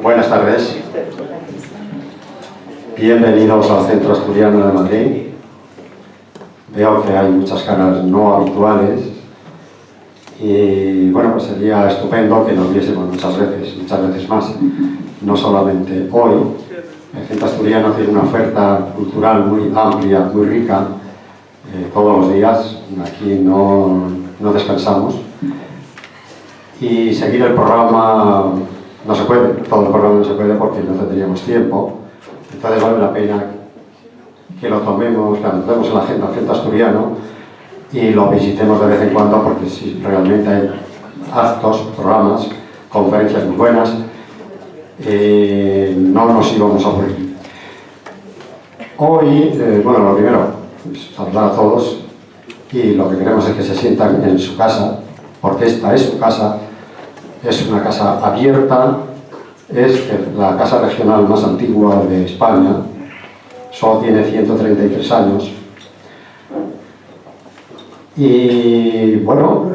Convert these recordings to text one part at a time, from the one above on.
Buenas tardes. Bienvenidos al Centro Asturiano de Madrid. Veo que hay muchas caras no habituales y bueno, pues sería estupendo que nos viésemos muchas veces más. No solamente hoy. El Centro Asturiano tiene una oferta cultural muy amplia, muy rica, todos los días. Aquí no descansamos. Y seguir el programa no se puede, todo el programa no se puede porque no tendríamos tiempo. Entonces vale la pena que lo tomemos, que anotemos en la agenda del Centro Asturiano y lo visitemos de vez en cuando, porque si realmente hay actos, programas, conferencias muy buenas, no nos íbamos a aburrir. Hoy, bueno, lo primero, pues, saludar a todos, y lo que queremos es que se sientan en su casa, porque esta es su casa, es una casa abierta, es la casa regional más antigua de España, solo tiene 133 años. Y bueno,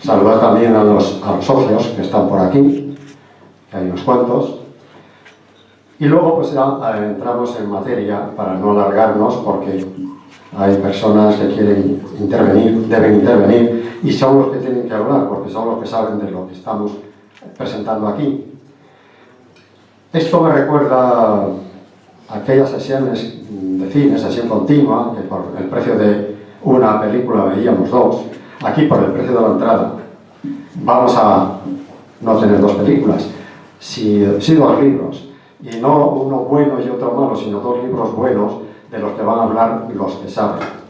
saludar también a los socios que están por aquí, que hay unos cuantos. Y luego pues ya entramos en materia para no alargarnos, porque hay personas que quieren intervenir, deben intervenir, y son los que tienen que hablar, porque son los que saben de lo que estamos presentando aquí. Esto me recuerda a aquellas sesiones de cine, sesión continua, que por el precio de una película veíamos dos. Aquí, por el precio de la entrada, vamos a no tener dos películas, sí dos libros. Y no uno bueno y otro malo, sino dos libros buenos de los que van a hablar los que saben.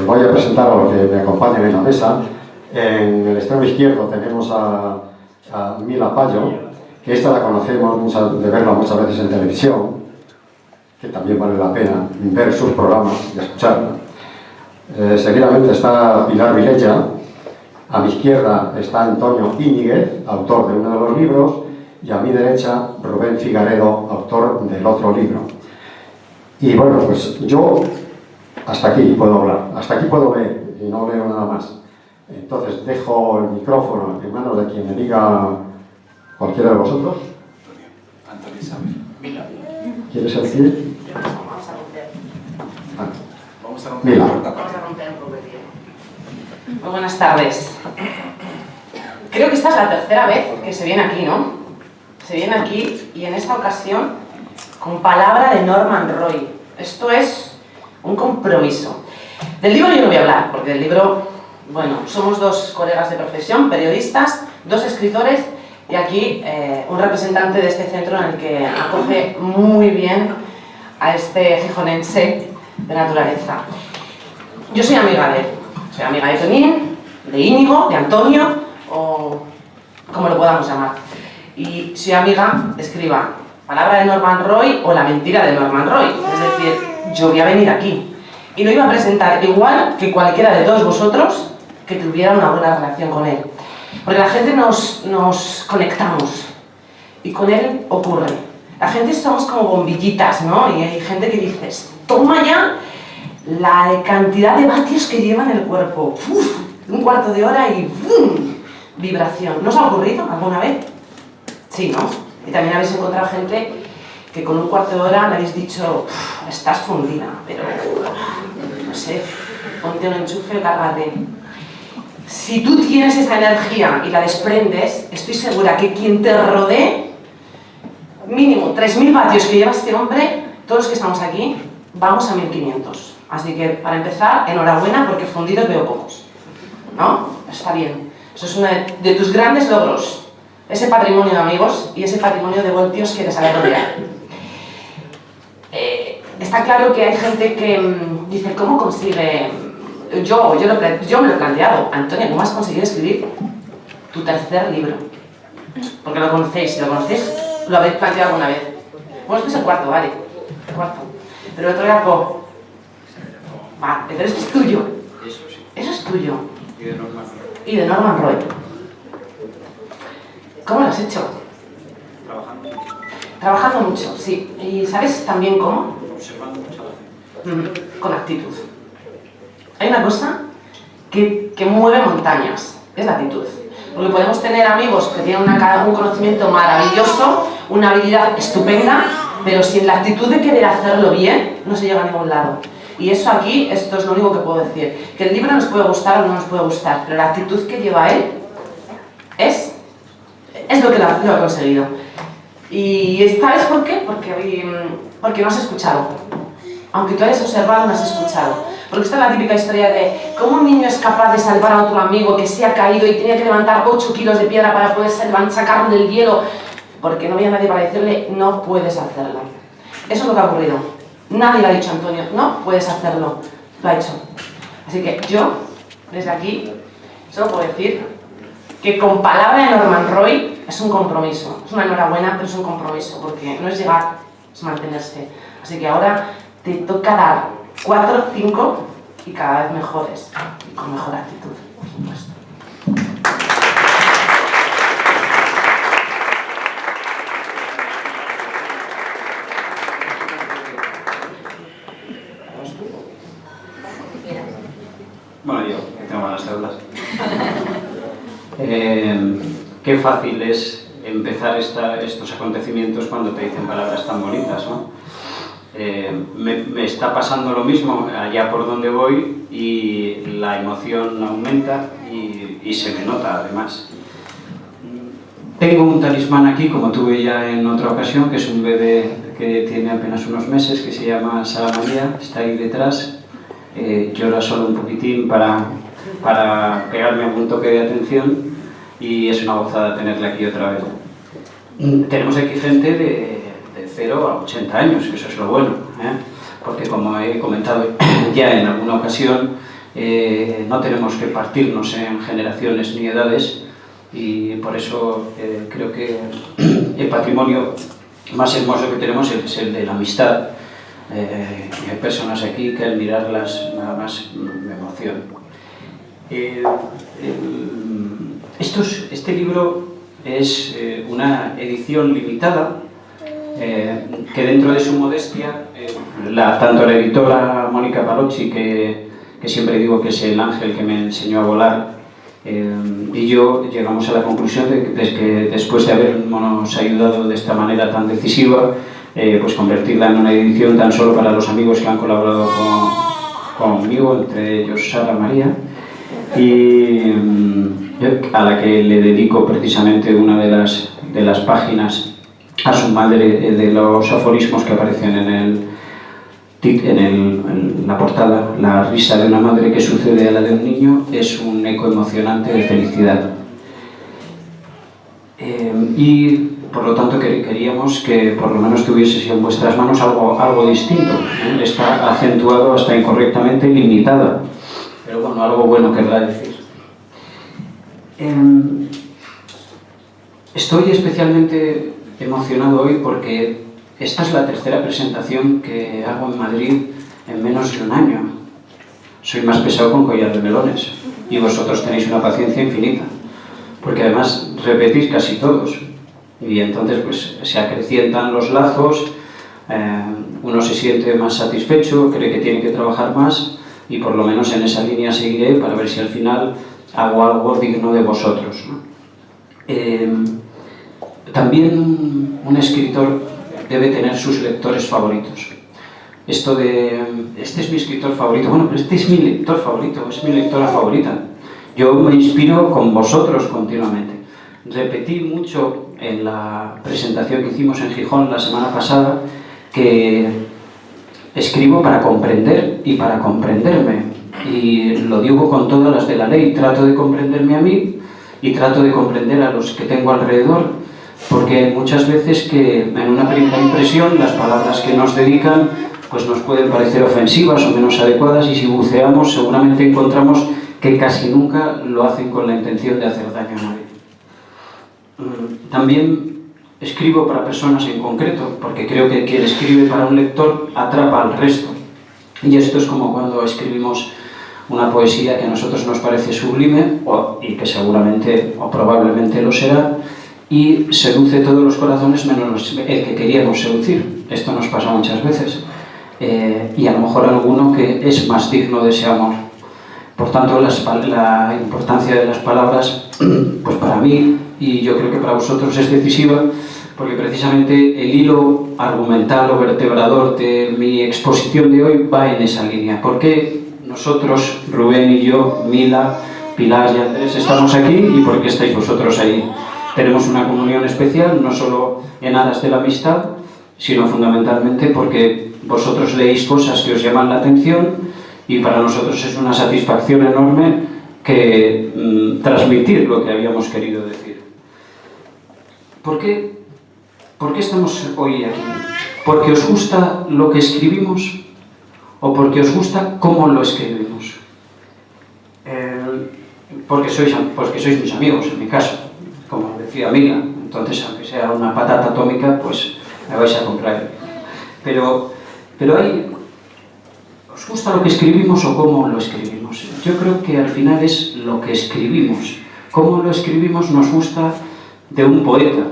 Voy a presentar a los que me acompañan en la mesa. En el extremo izquierdo tenemos a Mila Payo, que esta la conocemos de verla muchas veces en televisión, que también vale la pena ver sus programas y escucharla. Seguidamente está Pilar Vilella. A mi izquierda está Antonio Íñiguez, autor de uno de los libros, y a mi derecha Rubén Figaredo, autor del otro libro. Y bueno, pues yo hasta aquí puedo hablar, hasta aquí puedo ver y no leo nada más. Entonces dejo el micrófono en manos de quien me diga cualquiera de vosotros. Antonio Isabel. Mila. ¿Quieres decir? Vamos a romper. Vamos a romper Mila. Vamos a romper un poco el hielo. Muy buenas tardes. Creo que esta es la tercera vez que se viene aquí, ¿no? Se viene aquí y en esta ocasión con palabra de Norman Roy. Esto es un compromiso. Del libro yo no voy a hablar, porque del libro, bueno, somos dos colegas de profesión, periodistas, dos escritores y aquí un representante de este centro en el que acoge muy bien a este gijonense de naturaleza. Yo soy amiga de Tonín, de Íñigo, de Antonio, o como lo podamos llamar. Y soy amiga, escriba, palabra de Norman Roy o la mentira de Norman Roy. Es decir, yo voy a venir aquí y lo iba a presentar igual que cualquiera de todos vosotros que tuviera una buena relación con él. Porque la gente nos conectamos y con él ocurre. La gente somos como bombillitas, ¿no? Y hay gente que dices, toma ya la cantidad de vatios que lleva en el cuerpo. ¡Uf! Un cuarto de hora y ¡bum! Vibración. ¿No os ha ocurrido alguna vez? Sí, ¿no? Y también habéis encontrado gente que con un cuarto de hora le habéis dicho, estás fundida, pero no sé, ponte un enchufe o cárgate. Si tú tienes esa energía y la desprendes, estoy segura que quien te rodee, mínimo 3.000 vatios que lleva este hombre, todos los que estamos aquí, vamos a 1.500. Así que, para empezar, enhorabuena, porque fundidos veo pocos. ¿No? Está bien. Eso es uno de tus grandes logros. Ese patrimonio de amigos y ese patrimonio de voltios que te sabe rodear. Está claro que hay gente que dice, ¿cómo consigue...? Yo me lo he planteado. Antonio, ¿cómo has conseguido escribir tu tercer libro? Porque lo conocéis. Si lo conocéis, lo habéis planteado alguna vez. Bueno, este es el cuarto, vale. El cuarto. Pero el otro era Po. Vale, pero este es tuyo. Eso sí. Eso es tuyo. Y de Norman Roy. Y de Norman Roy. ¿Cómo lo has hecho? Trabajando. Trabajando mucho, sí. ¿Y sabes también cómo? Observando mucho a la gente. Con actitud. Hay una cosa que mueve montañas, es la actitud. Porque podemos tener amigos que tienen un conocimiento maravilloso, una habilidad estupenda, pero sin la actitud de querer hacerlo bien, no se llega a ningún lado. Y eso aquí, esto es lo único que puedo decir. Que el libro nos puede gustar o no nos puede gustar, pero la actitud que lleva él es lo que lo ha conseguido. ¿Y sabes por qué? Porque no has escuchado. Aunque tú hayas observado, no has escuchado. Porque esta es la típica historia de cómo un niño es capaz de salvar a otro amigo que se ha caído y tenía que levantar 8 kilos de piedra para poder sacarlo del hielo, porque no había nadie para decirle, no puedes hacerlo. Eso es lo que ha ocurrido. Nadie le ha dicho a Antonio, no puedes hacerlo. Lo ha hecho. Así que yo, desde aquí, solo puedo decir que con palabra de Norman Roy es un compromiso. Es una enhorabuena, pero es un compromiso, porque no es llegar, es mantenerse. Así que ahora te toca dar 4, 5 y cada vez mejores, y con mejor actitud, por supuesto. Bueno, yo, que tengo malas células. Qué fácil es empezar estos acontecimientos cuando te dicen palabras tan bonitas, ¿no? Me está pasando lo mismo allá por donde voy y la emoción aumenta y se me nota además. Tengo un talismán aquí, como tuve ya en otra ocasión, que es un bebé que tiene apenas unos meses, que se llama Sara María, está ahí detrás. Llora solo un poquitín para pegarme un toque de atención y es una gozada tenerla aquí otra vez. Tenemos aquí gente de 0 a 80 años, eso es lo bueno, porque como he comentado ya en alguna ocasión, no tenemos que partirnos en generaciones ni edades y por eso creo que el patrimonio más hermoso que tenemos es el de la amistad. Hay personas aquí que al mirarlas nada más me emocionan. Este libro es una edición limitada que dentro de su modestia, tanto la editora Mónica Palocci, que siempre digo que es el ángel que me enseñó a volar, y yo llegamos a la conclusión de que después de habernos ayudado de esta manera tan decisiva, pues convertirla en una edición tan solo para los amigos que han colaborado conmigo, entre ellos Sara María, y a la que le dedico precisamente una de las páginas a su madre, de los aforismos que aparecen en la portada. La risa de una madre que sucede a la de un niño es un eco emocionante de felicidad. Y por lo tanto queríamos que por lo menos tuviese en vuestras manos algo distinto. Está acentuado hasta incorrectamente limitada, pero bueno, algo bueno querrá decir. Estoy especialmente emocionado hoy porque esta es la tercera presentación que hago en Madrid en menos de un año. Soy más pesado con collar de melones y vosotros tenéis una paciencia infinita, porque además repetís casi todos y entonces pues se acrecientan los lazos, uno se siente más satisfecho, cree que tiene que trabajar más y por lo menos en esa línea seguiré para ver si al final hago algo digno de vosotros, ¿no? También un escritor debe tener sus lectores favoritos. Este es mi escritor favorito, bueno, pero este es mi lector favorito, es mi lectora favorita. Yo me inspiro con vosotros continuamente. Repetí mucho en la presentación que hicimos en Gijón la semana pasada que escribo para comprender y para comprenderme. Y lo digo con todas las de la ley, trato de comprenderme a mí y trato de comprender a los que tengo alrededor, porque muchas veces que en una primera impresión las palabras que nos dedican pues nos pueden parecer ofensivas o menos adecuadas y si buceamos seguramente encontramos que casi nunca lo hacen con la intención de hacer daño a nadie. También escribo para personas en concreto, porque creo que quien escribe para un lector atrapa al resto. Y esto es como cuando escribimos una poesía que a nosotros nos parece sublime, y que seguramente o probablemente lo será, y seduce todos los corazones menos el que queríamos seducir. Esto nos pasa muchas veces. Y a lo mejor alguno que es más digno de ese amor. Por tanto, la importancia de las palabras, pues para mí, y yo creo que para vosotros es decisiva, porque precisamente el hilo argumental o vertebrador de mi exposición de hoy va en esa línea. ¿Por qué nosotros, Rubén y yo, Mila, Pilar y Andrés, estamos aquí y por qué estáis vosotros ahí? Tenemos una comunión especial, no solo en aras de la amistad, sino fundamentalmente porque vosotros leéis cosas que os llaman la atención y para nosotros es una satisfacción enorme que transmitir lo que habíamos querido decir. ¿Por qué estamos hoy aquí? ¿Porque os gusta lo que escribimos o porque os gusta cómo lo escribimos? Porque sois mis amigos, en mi caso, como decía Mila. Entonces, aunque sea una patata atómica, pues me vais a comprar. Pero ¿os gusta lo que escribimos o cómo lo escribimos? Yo creo que al final es lo que escribimos. Cómo lo escribimos nos gusta de un poeta.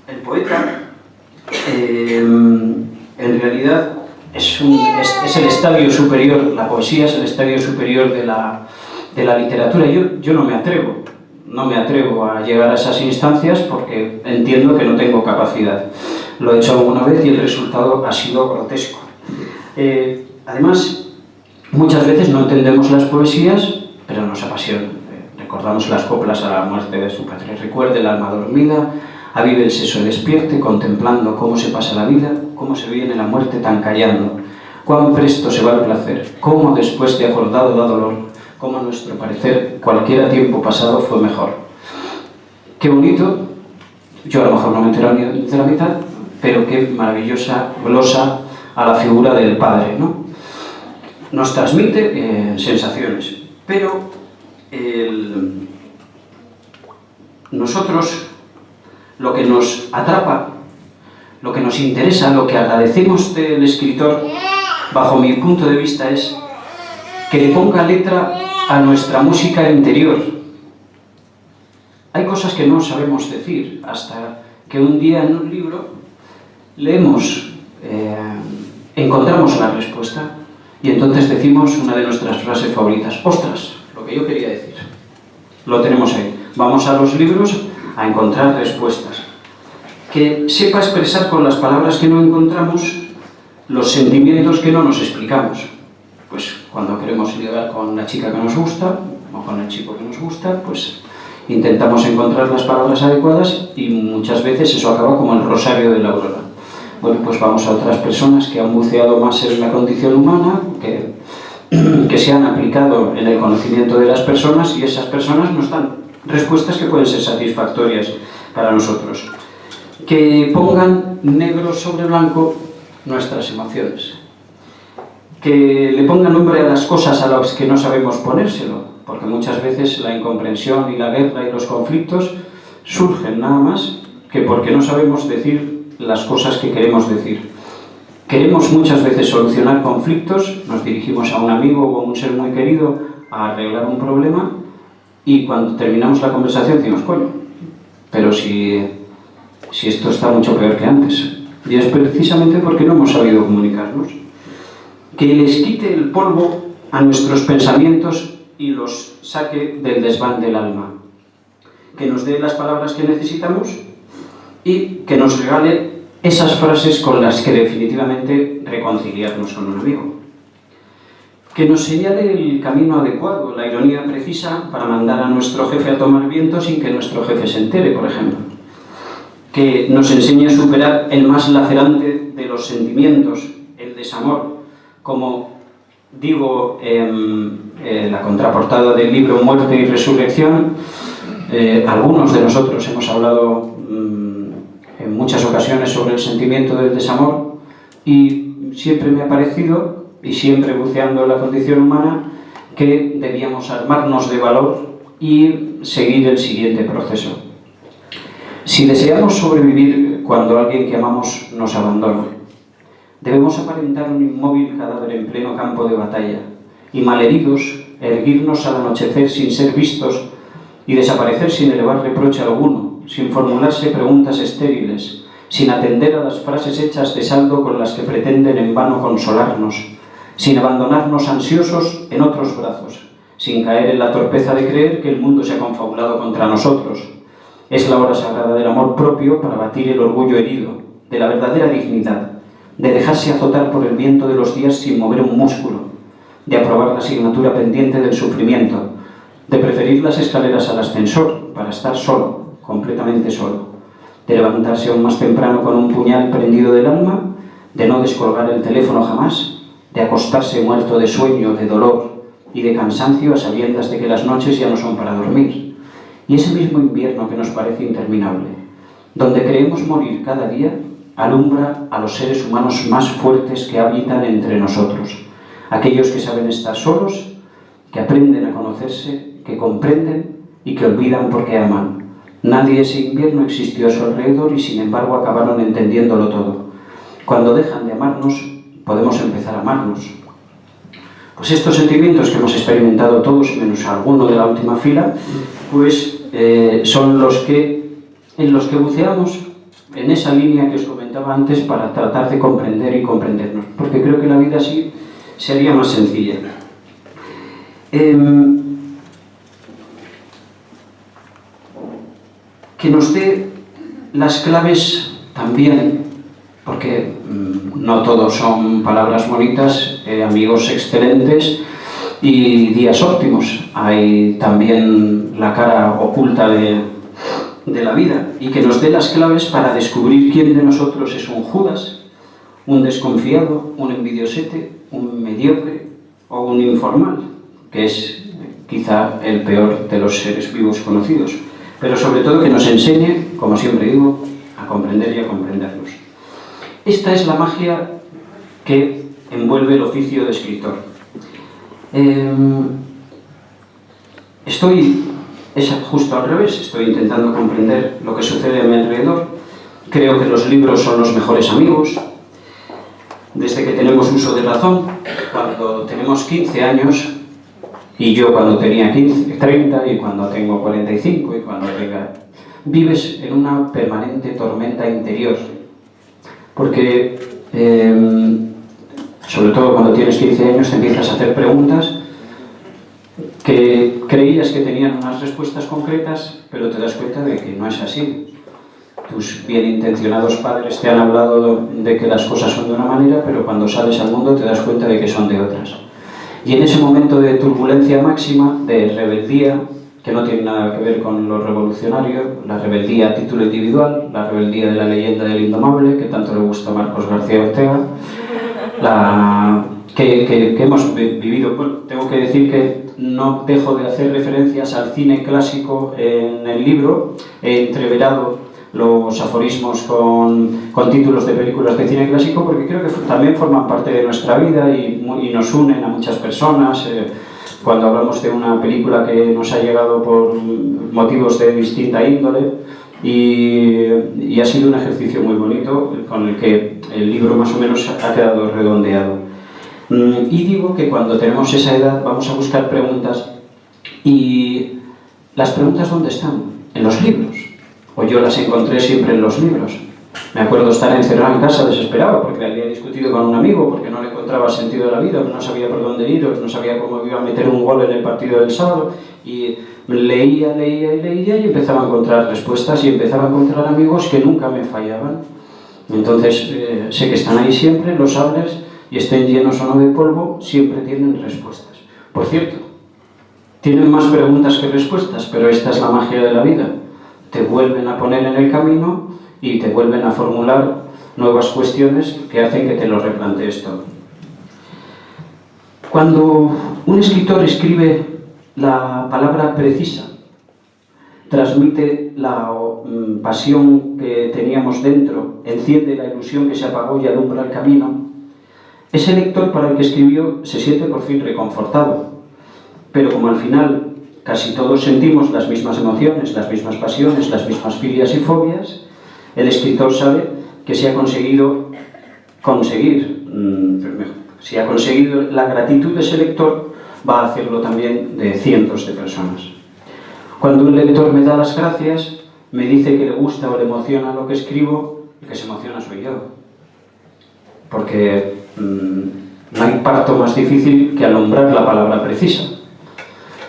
El poeta, en realidad, es el estadio superior, la poesía es el estadio superior de la literatura. Yo no me atrevo a llegar a esas instancias porque entiendo que no tengo capacidad. Lo he hecho alguna vez y el resultado ha sido grotesco. Además, muchas veces no entendemos las poesías, pero nos apasionan. Recordamos las coplas a la muerte de su padre. Recuerde el alma dormida, avive el seso despierte, contemplando cómo se pasa la vida, cómo se viene la muerte tan callando, cuán presto se va el placer, cómo después de acordado da dolor, cómo a nuestro parecer cualquiera tiempo pasado fue mejor. Qué bonito, yo a lo mejor no me entero ni de la mitad, pero qué maravillosa glosa a la figura del padre, ¿no? Nos transmite sensaciones, pero nosotros lo que nos atrapa, lo que nos interesa, lo que agradecemos del escritor, bajo mi punto de vista, es que le ponga letra a nuestra música interior. Hay cosas que no sabemos decir hasta que un día en un libro leemos, encontramos la respuesta y entonces decimos una de nuestras frases favoritas: ¡ostras! Lo que yo quería decir. Lo tenemos ahí. Vamos a los libros a encontrar respuestas. Que sepa expresar con las palabras que no encontramos los sentimientos que no nos explicamos. Pues cuando queremos ligar con la chica que nos gusta o con el chico que nos gusta, pues intentamos encontrar las palabras adecuadas y muchas veces eso acaba como el rosario de la aurora. Bueno, pues vamos a otras personas que han buceado más en la condición humana, que se han aplicado en el conocimiento de las personas y esas personas nos dan respuestas que pueden ser satisfactorias para nosotros. Que pongan negro sobre blanco nuestras emociones. Que le pongan nombre a las cosas a las que no sabemos ponérselo, porque muchas veces la incomprensión y la guerra y los conflictos surgen nada más que porque no sabemos decir las cosas que queremos decir. Queremos muchas veces solucionar conflictos, nos dirigimos a un amigo o a un ser muy querido a arreglar un problema y cuando terminamos la conversación decimos, coño, pero si esto está mucho peor que antes. Y es precisamente porque no hemos sabido comunicarnos. Que les quite el polvo a nuestros pensamientos y los saque del desván del alma. Que nos dé las palabras que necesitamos y que nos regale esas frases con las que definitivamente reconciliarnos con un amigo. Que nos señale el camino adecuado, la ironía precisa para mandar a nuestro jefe a tomar viento sin que nuestro jefe se entere, por ejemplo. Que nos enseñe a superar el más lacerante de los sentimientos, el desamor, como digo en la contraportada del libro Muerte y Resurrección. Algunos de nosotros hemos hablado en muchas ocasiones sobre el sentimiento del desamor y siempre me ha parecido, y siempre buceando en la condición humana, que debíamos armarnos de valor y seguir el siguiente proceso. Si deseamos sobrevivir cuando alguien que amamos nos abandona, debemos aparentar un inmóvil cadáver en pleno campo de batalla y, malheridos, erguirnos al anochecer sin ser vistos y desaparecer sin elevar reproche alguno, sin formularse preguntas estériles, sin atender a las frases hechas de saldo con las que pretenden en vano consolarnos, sin abandonarnos ansiosos en otros brazos, sin caer en la torpeza de creer que el mundo se ha confabulado contra nosotros. Es la hora sagrada del amor propio para batir el orgullo herido, de la verdadera dignidad, de dejarse azotar por el viento de los días sin mover un músculo, de aprobar la asignatura pendiente del sufrimiento, de preferir las escaleras al ascensor para estar solo, completamente solo, de levantarse aún más temprano con un puñal prendido del alma, de no descolgar el teléfono jamás, de acostarse muerto de sueño, de dolor y de cansancio a sabiendas de que las noches ya no son para dormir. Y ese mismo invierno que nos parece interminable, donde creemos morir cada día, alumbra a los seres humanos más fuertes que habitan entre nosotros, aquellos que saben estar solos, que aprenden a conocerse, que comprenden y que olvidan porque aman. Nadie ese invierno existió a su alrededor y sin embargo acabaron entendiéndolo todo. Cuando dejan de amarnos, podemos empezar a amarnos. Pues estos sentimientos que hemos experimentado todos, menos alguno de la última fila, pues son en los que buceamos en esa línea que os comentaba antes para tratar de comprender y comprendernos, porque creo que la vida así sería más sencilla. Que nos dé las claves también, porque no todos son palabras bonitas, amigos excelentes y días óptimos. Hay también la cara oculta de la vida, y que nos dé las claves para descubrir quién de nosotros es un Judas, un desconfiado, un envidiosete, un mediocre o un informal, que es quizá el peor de los seres vivos conocidos, pero sobre todo que nos enseñe, como siempre digo, a comprender y a comprendernos. Esta es la magia que envuelve el oficio de escritor. Es justo al revés, estoy intentando comprender lo que sucede a mi alrededor. Creo que los libros son los mejores amigos. Desde que tenemos uso de razón, cuando tenemos 15 años, y yo cuando tenía 30, y cuando tengo 45, y cuando tenga... Vives en una permanente tormenta interior. Porque, sobre todo cuando tienes 15 años, te empiezas a hacer preguntas que creías que tenían unas respuestas concretas, pero te das cuenta de que no es así. Tus bien intencionados padres te han hablado de que las cosas son de una manera, pero cuando sales al mundo te das cuenta de que son de otras. Y en ese momento de turbulencia máxima, de rebeldía, que no tiene nada que ver con lo revolucionario, la rebeldía a título individual, la rebeldía de la leyenda del indomable, que tanto le gusta a Marcos García Ortega, que hemos vivido. Bueno, tengo que decir que no dejo de hacer referencias al cine clásico en el libro. He entreverado los aforismos con títulos de películas de cine clásico, porque creo que también forman parte de nuestra vida y nos unen a muchas personas. Cuando hablamos de una película que nos ha llegado por motivos de distinta índole, y ha sido un ejercicio muy bonito con el que el libro más o menos ha quedado redondeado. Y digo que cuando tenemos esa edad vamos a buscar preguntas, y las preguntas ¿dónde están? En los libros. O yo las encontré siempre en los libros. Me acuerdo estar encerrado en casa desesperado porque había discutido con un amigo, porque no le encontraba sentido de la vida, no sabía por dónde ir, no sabía cómo iba a meter un gol en el partido del sábado, y leía y empezaba a encontrar respuestas y empezaba a encontrar amigos que nunca me fallaban. Entonces sé que están ahí siempre, los hables, y estén llenos o no de polvo, siempre tienen respuestas. Por cierto, tienen más preguntas que respuestas, pero esta es la magia de la vida. Te vuelven a poner en el camino y te vuelven a formular nuevas cuestiones que hacen que te lo replantees todo. Cuando un escritor escribe la palabra precisa, transmite la pasión que teníamos dentro, enciende la ilusión que se apagó y alumbra el camino, ese lector para el que escribió se siente por fin reconfortado. Pero como al final casi todos sentimos las mismas emociones, las mismas pasiones, las mismas filias y fobias, el escritor sabe que si ha conseguido la gratitud de ese lector, va a hacerlo también de cientos de personas. Cuando un lector me da las gracias, me dice que le gusta o le emociona lo que escribo, el que se emociona soy yo. Porque No hay parto más difícil que alumbrar la palabra precisa.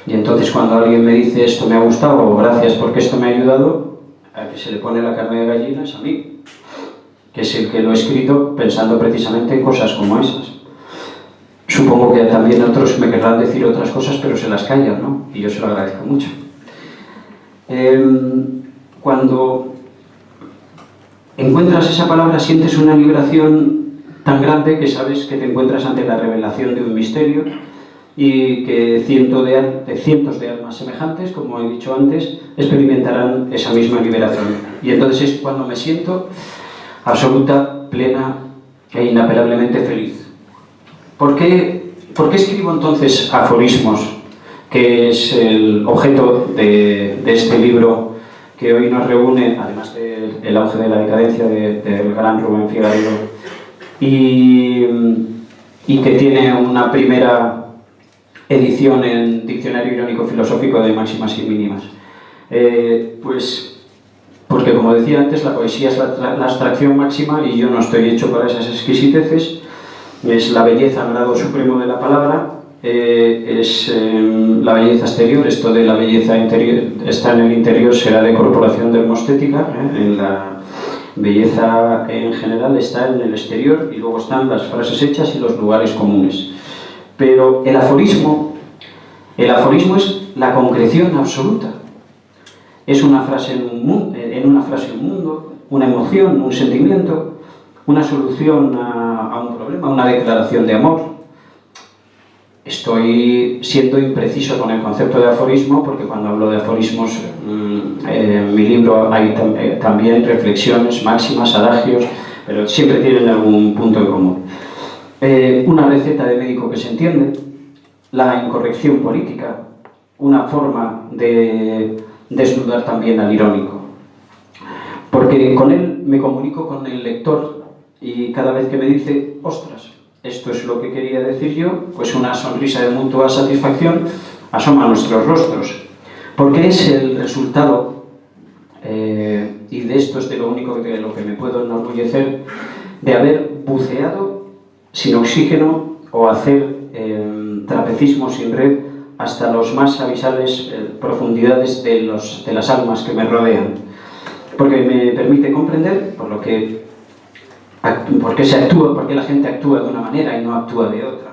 Y entonces cuando alguien me dice esto me ha gustado o gracias porque esto me ha ayudado, a que se le pone la carne de gallina es a mí, que es el que lo he escrito pensando precisamente en cosas como esas. Supongo que también otros me querrán decir otras cosas, pero se las callan, ¿no? Y yo se lo agradezco mucho. Cuando encuentras esa palabra sientes una liberación tan grande que sabes que te encuentras ante la revelación de un misterio y que cientos de almas semejantes, como he dicho antes, experimentarán esa misma liberación. Y entonces es cuando me siento absoluta, plena e inapelablemente feliz. ¿Por qué escribo entonces aforismos, que es el objeto de este libro que hoy nos reúne, además del auge de la decadencia del gran Rubén Figarello, y que tiene una primera edición en Diccionario Irónico Filosófico de Máximas y Mínimas? Pues porque, como decía antes, la poesía es la abstracción máxima y yo no estoy hecho para esas exquisiteces. Es la belleza al grado supremo de la palabra, es la belleza exterior. Esto de la belleza interior está en el interior, será de corporación dermostética, en la belleza en general está en el exterior y luego están las frases hechas y los lugares comunes. Pero el aforismo es la concreción absoluta. Es una frase en una frase un mundo, una emoción, un sentimiento, una solución a un problema, una declaración de amor. Estoy siendo impreciso con el concepto de aforismo porque cuando hablo de aforismos en mi libro hay también reflexiones, máximas, adagios, pero siempre tienen algún punto en común. Una receta de médico que se entiende, la incorrección política, una forma de desnudar también al irónico. Porque con él me comunico con el lector y cada vez que me dice, ostras, esto es lo que quería decir yo, pues una sonrisa de mutua satisfacción asoma a nuestros rostros. Porque es el resultado, y de esto es de lo único de lo que me puedo enorgullecer, de haber buceado sin oxígeno o hacer trapecismo sin red hasta las más abisales profundidades de las almas que me rodean. Porque me permite comprender por qué la gente actúa de una manera y no actúa de otra.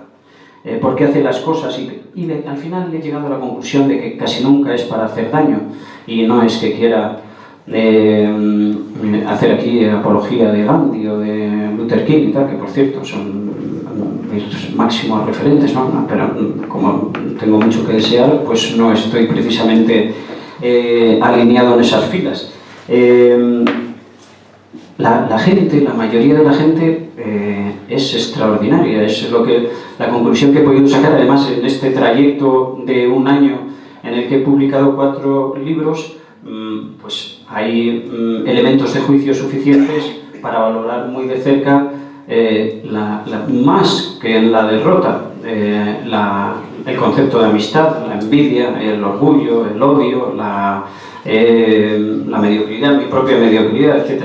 Por qué hace las cosas y al final he llegado a la conclusión de que casi nunca es para hacer daño y no es que quiera hacer aquí apología de Gandhi o de Luther King y tal, que por cierto son mis máximos referentes, ¿no? Pero como tengo mucho que desear, pues no estoy precisamente alineado en esas filas. La gente, la mayoría de la gente es extraordinaria, es la conclusión que he podido sacar además en este trayecto de un año en el que he publicado 4 libros. Pues hay elementos de juicio suficientes para valorar muy de cerca, más que en la derrota, el concepto de amistad, la envidia, el orgullo, el odio, la mediocridad, mi propia mediocridad, etc.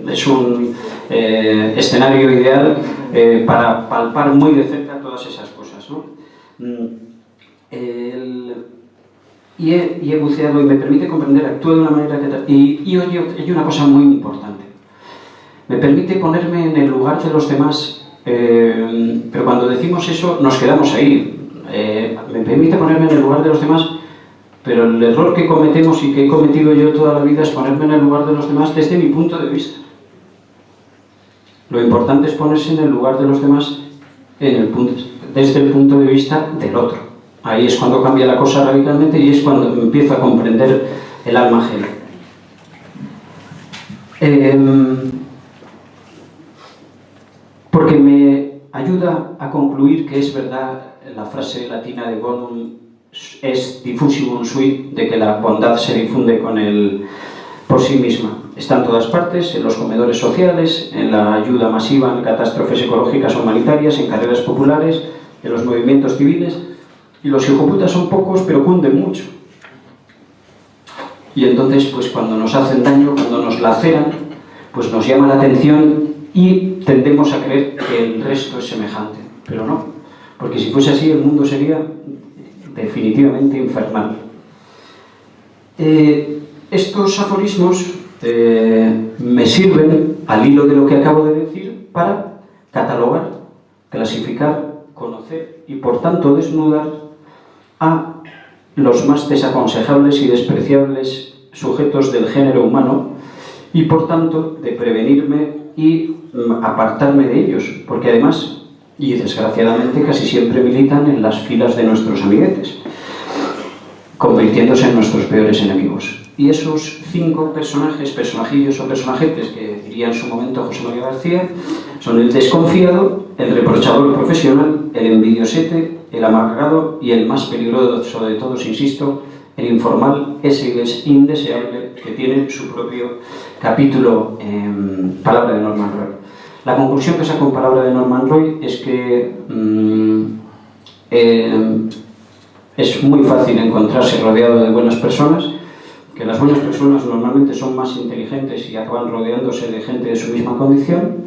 Es un escenario ideal para palpar muy de cerca todas esas cosas, ¿no? Y he buceado y me permite comprender, actúo de una manera que... Y hay una cosa muy importante. Me permite ponerme en el lugar de los demás, pero cuando decimos eso nos quedamos ahí. Me permite ponerme en el lugar de los demás, pero el error que cometemos y que he cometido yo toda la vida es ponerme en el lugar de los demás desde mi punto de vista. Lo importante es ponerse en el lugar de los demás desde el punto de vista del otro. Ahí es cuando cambia la cosa radicalmente y es cuando empiezo a comprender el alma ajena. Porque me ayuda a concluir que es verdad la frase latina de Bonum est diffusivum sui, de que la bondad se difunde por sí misma. Está en todas partes, en los comedores sociales, en la ayuda masiva en catástrofes ecológicas o humanitarias, en carreras populares, en los movimientos civiles. Y los hijoputas son pocos, pero cunden mucho. Y entonces, pues cuando nos hacen daño, cuando nos laceran, pues nos llama la atención y tendemos a creer que el resto es semejante. pero no, porque si fuese así el mundo sería definitivamente infernal. Estos aforismos me sirven, al hilo de lo que acabo de decir, para catalogar, clasificar, conocer y por tanto desnudar a los más desaconsejables y despreciables sujetos del género humano y por tanto de prevenirme y apartarme de ellos, porque además, y desgraciadamente, casi siempre militan en las filas de nuestros amiguetes, convirtiéndose en nuestros peores enemigos. Y esos 5 personajes, personajillos o personajetes que diría en su momento José María García son el desconfiado, el reprochador profesional, el envidiosete, el amargado y el más peligroso de todos, insisto, el informal, ese es indeseable, que tiene su propio capítulo en Palabra de Norman Roy. La conclusión que saco en Palabra de Norman Roy es que es muy fácil encontrarse rodeado de buenas personas, que las buenas personas normalmente son más inteligentes y acaban rodeándose de gente de su misma condición,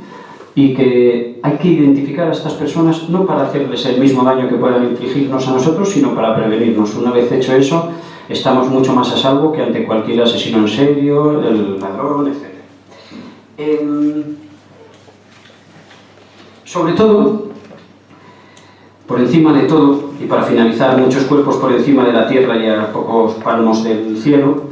y que hay que identificar a estas personas no para hacerles el mismo daño que puedan infligirnos a nosotros, sino para prevenirnos. Una vez hecho eso, estamos mucho más a salvo que ante cualquier asesino en serio, el ladrón, etc. Sobre todo, por encima de todo, y para finalizar, muchos cuerpos por encima de la tierra y a pocos palmos del cielo,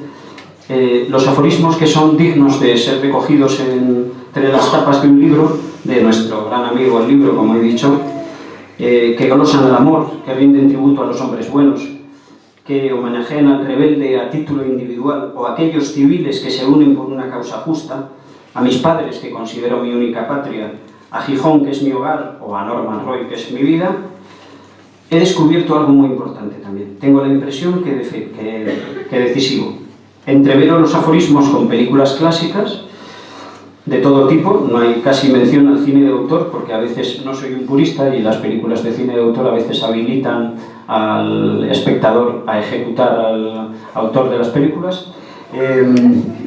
los aforismos que son dignos de ser recogidos entre las tapas de un libro, de nuestro gran amigo el libro, como he dicho, que glosan el amor, que rinden tributo a los hombres buenos, que homenajean al rebelde a título individual, o a aquellos civiles que se unen por una causa justa, a mis padres, que considero mi única patria, a Gijón, que es mi hogar, o a Norman Roy, que es mi vida, he descubierto algo muy importante también. Tengo la impresión que decisivo. Entrevero los aforismos con películas clásicas de todo tipo, no hay casi mención al cine de autor, porque a veces no soy un purista y las películas de cine de autor a veces habilitan al espectador a ejecutar al autor de las películas.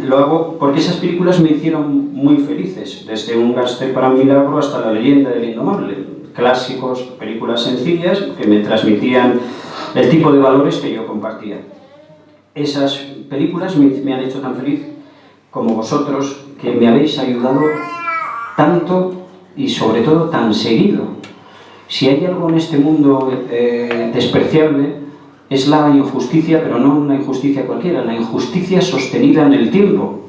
Lo hago porque esas películas me hicieron muy felices, desde Un gángster para un milagro hasta La leyenda del indomable, clásicos, películas sencillas que me transmitían el tipo de valores que yo compartía. Esas películas me han hecho tan feliz como vosotros, que me habéis ayudado tanto y sobre todo tan seguido. Si hay algo en este mundo despreciable, es la injusticia, pero no una injusticia cualquiera, la injusticia sostenida en el tiempo,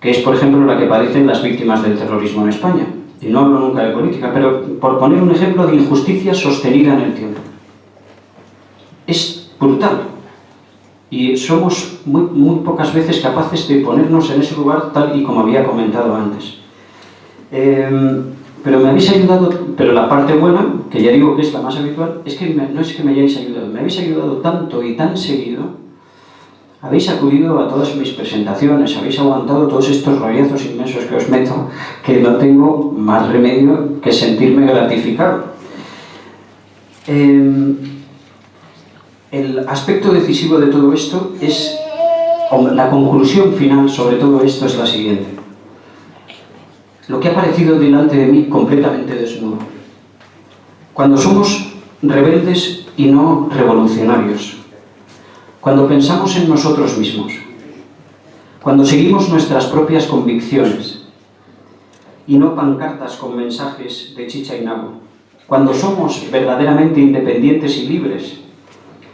que es, por ejemplo, la que padecen las víctimas del terrorismo en España. Y no hablo nunca de política, pero por poner un ejemplo de injusticia sostenida en el tiempo. Es brutal. Y somos muy pocas veces capaces de ponernos en ese lugar tal y como había comentado antes. Pero me habéis ayudado, pero la parte buena, que ya digo que es la más habitual, es que no es que me hayáis ayudado, me habéis ayudado tanto y tan seguido, habéis acudido a todas mis presentaciones, habéis aguantado todos estos rollazos inmensos que os meto, que no tengo más remedio que sentirme gratificado. El aspecto decisivo de todo esto es, o la conclusión final sobre todo esto es la siguiente. Lo que ha aparecido delante de mí completamente desnudo. Cuando somos rebeldes y no revolucionarios, cuando pensamos en nosotros mismos, cuando seguimos nuestras propias convicciones y no pancartas con mensajes de chicha y nabo, cuando somos verdaderamente independientes y libres,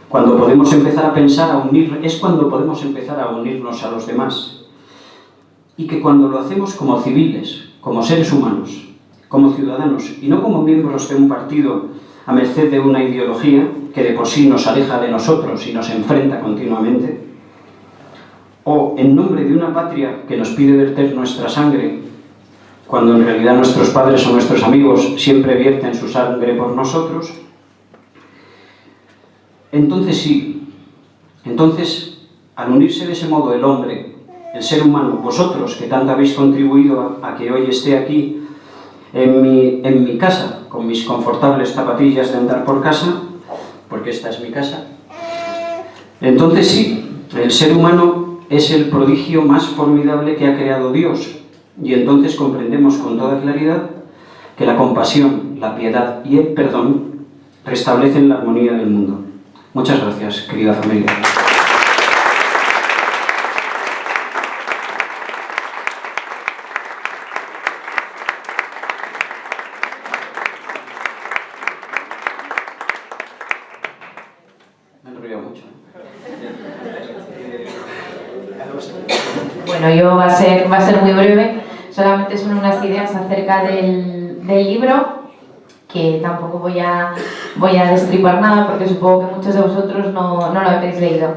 cuando podemos empezar a pensar, es cuando podemos empezar a unirnos a los demás. Y que cuando lo hacemos como civiles, como seres humanos, como ciudadanos, y no como miembros de un partido a merced de una ideología que de por sí nos aleja de nosotros y nos enfrenta continuamente, o en nombre de una patria que nos pide verter nuestra sangre, cuando en realidad nuestros padres o nuestros amigos siempre vierten su sangre por nosotros, entonces sí, al unirse de ese modo el hombre, el ser humano, vosotros que tanto habéis contribuido a que hoy esté aquí en mi casa, con mis confortables zapatillas de andar por casa, porque esta es mi casa, entonces sí, el ser humano es el prodigio más formidable que ha creado Dios, y entonces comprendemos con toda claridad que la compasión la piedad y el perdón restablecen la armonía del mundo. Muchas gracias, querida familia. Me he enrollado mucho. Bueno, yo va a ser muy breve, solamente son unas ideas acerca del libro, que tampoco voy a destripar nada porque supongo que muchos de vosotros no lo habéis leído.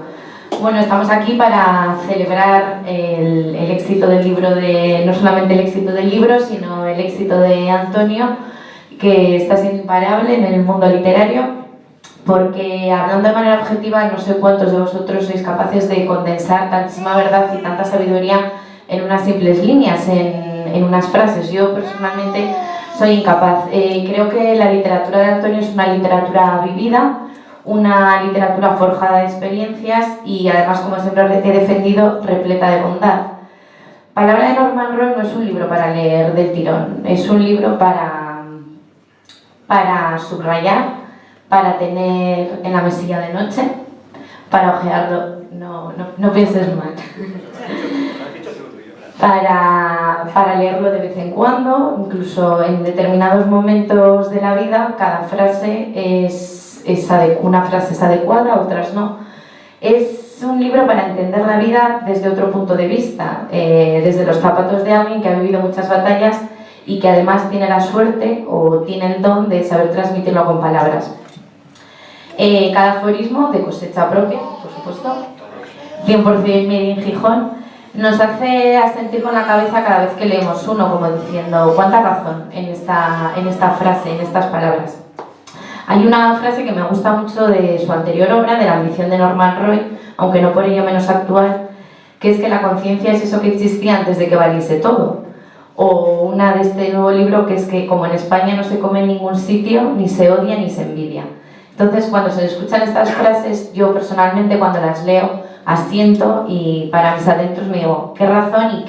Bueno, estamos aquí para celebrar el éxito del libro, no solamente el éxito del libro, sino el éxito de Antonio, que está siendo imparable en el mundo literario, porque hablando de manera objetiva, no sé cuántos de vosotros sois capaces de condensar tantísima verdad y tanta sabiduría en unas simples líneas, en unas frases. Yo personalmente soy incapaz. Creo que la literatura de Antonio es una literatura vivida, una literatura forjada de experiencias y además, como siempre he defendido, repleta de bondad. Palabra de Norman Roy no es un libro para leer del tirón, es un libro para subrayar, para tener en la mesilla de noche, para ojearlo, no pienses mal, para leerlo de vez en cuando, incluso en determinados momentos de la vida. Cada frase una frase es adecuada, otras no. Es un libro para entender la vida desde otro punto de vista, desde los zapatos de alguien que ha vivido muchas batallas y que además tiene la suerte o tiene el don de saber transmitirlo con palabras. Cada aforismo de cosecha propia, por supuesto, 100% made in Gijón, nos hace asentir con la cabeza cada vez que leemos uno, como diciendo, cuánta razón en esta frase, en estas palabras. Hay una frase que me gusta mucho de su anterior obra, de La ambición de Norman Roy, aunque no por ello menos actual, que es que la conciencia es eso que existía antes de que valiese todo. O una de este nuevo libro, que es que como en España no se come en ningún sitio, ni se odia ni se envidia. Entonces, cuando se escuchan estas frases, yo personalmente cuando las leo asiento y para mis adentros me digo, qué razón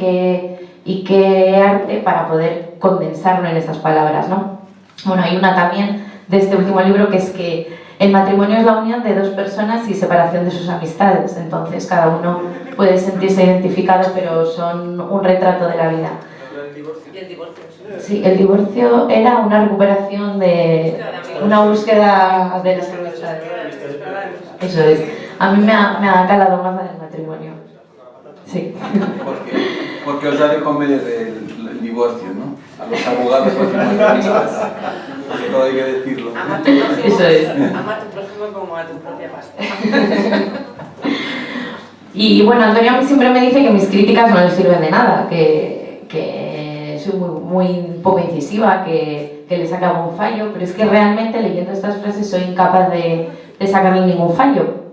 y qué arte para poder condensarlo en esas palabras, ¿no? Bueno, hay una también de este último libro que es que el matrimonio es la unión de dos personas y separación de sus amistades. Entonces, cada uno puede sentirse identificado, pero son un retrato de la vida. ¿Y el divorcio? Sí, el divorcio era una recuperación de una búsqueda de las amistades. Eso es. A mí me ha calado más el matrimonio. Sí. Porque os da de comer el divorcio, ¿no? A los abogados matrimonialistas. Todo hay que decirlo. Ama a tu prójimo, Eso es. ama a tu prójimo como a tu propia pasta. Y bueno, Antonio a mí siempre me dice que mis críticas no le sirven de nada, que soy muy poco incisiva, que le saca algún fallo, pero es que realmente leyendo estas frases soy incapaz de sacarle ningún fallo.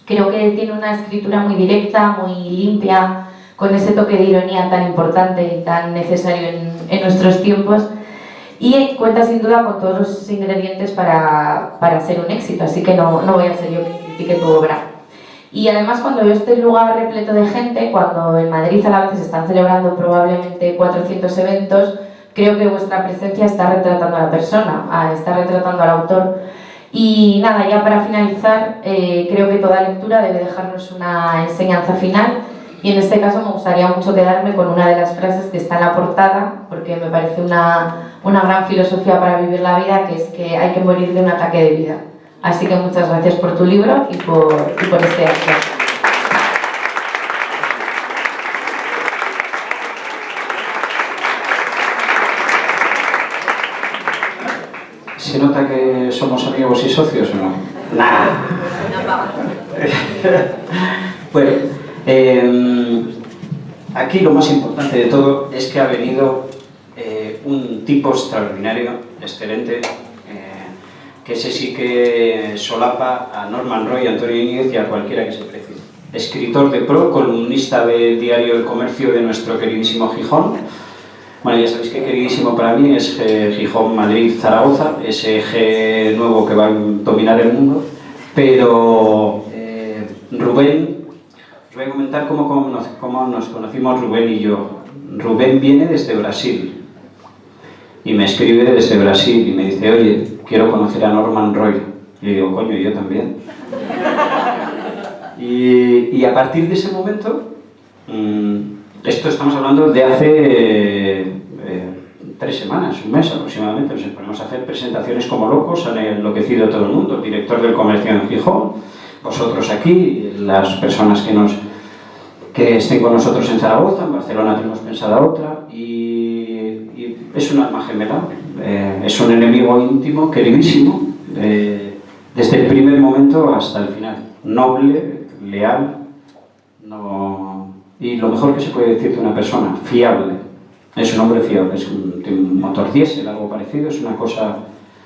Creo que tiene una escritura muy directa, muy limpia, con ese toque de ironía tan importante y tan necesario en nuestros tiempos, y cuenta sin duda con todos los ingredientes para ser un éxito, así que no voy a ser yo quien critique tu obra. Y además, cuando veo este lugar repleto de gente, cuando en Madrid a la vez se están celebrando probablemente 400 eventos, creo que vuestra presencia está retratando a la persona, está retratando al autor. Y nada, ya para finalizar, creo que toda lectura debe dejarnos una enseñanza final, y en este caso me gustaría mucho quedarme con una de las frases que está en la portada, porque me parece una gran filosofía para vivir la vida, que es que hay que morir de un ataque de vida. Así que muchas gracias por tu libro y por este acto. ¿Se nota que somos amigos y socios o no? ¡Nah! Bueno, aquí lo más importante de todo es que ha venido un tipo extraordinario, excelente, que ese sí que solapa a Norman Roy, a Antonio Íñiguez y a cualquiera que se precie. Escritor de pro, columnista del diario El Comercio de nuestro queridísimo Gijón. Bueno, ya sabéis que queridísimo para mí es Gijón, Madrid, Zaragoza, ese eje nuevo que va a dominar el mundo. Pero Rubén, os voy a comentar cómo nos conocimos Rubén y yo. Rubén viene desde Brasil y me escribe desde Brasil y me dice, oye, quiero conocer a Norman Roy. Y yo digo, coño, yo también. Y a partir de ese momento, esto estamos hablando de hace 3 semanas, un mes aproximadamente, nos ponemos a hacer presentaciones como locos, han enloquecido a todo el mundo, el director del comercio en Gijón, vosotros aquí, las personas que estén con nosotros en Zaragoza, en Barcelona tenemos pensada otra, y es un alma gemela, es un enemigo íntimo, queridísimo, desde el primer momento hasta el final, noble, leal, y lo mejor que se puede decir de una persona, fiable. Es un hombre fiable, tiene un motor diésel, algo parecido, es una cosa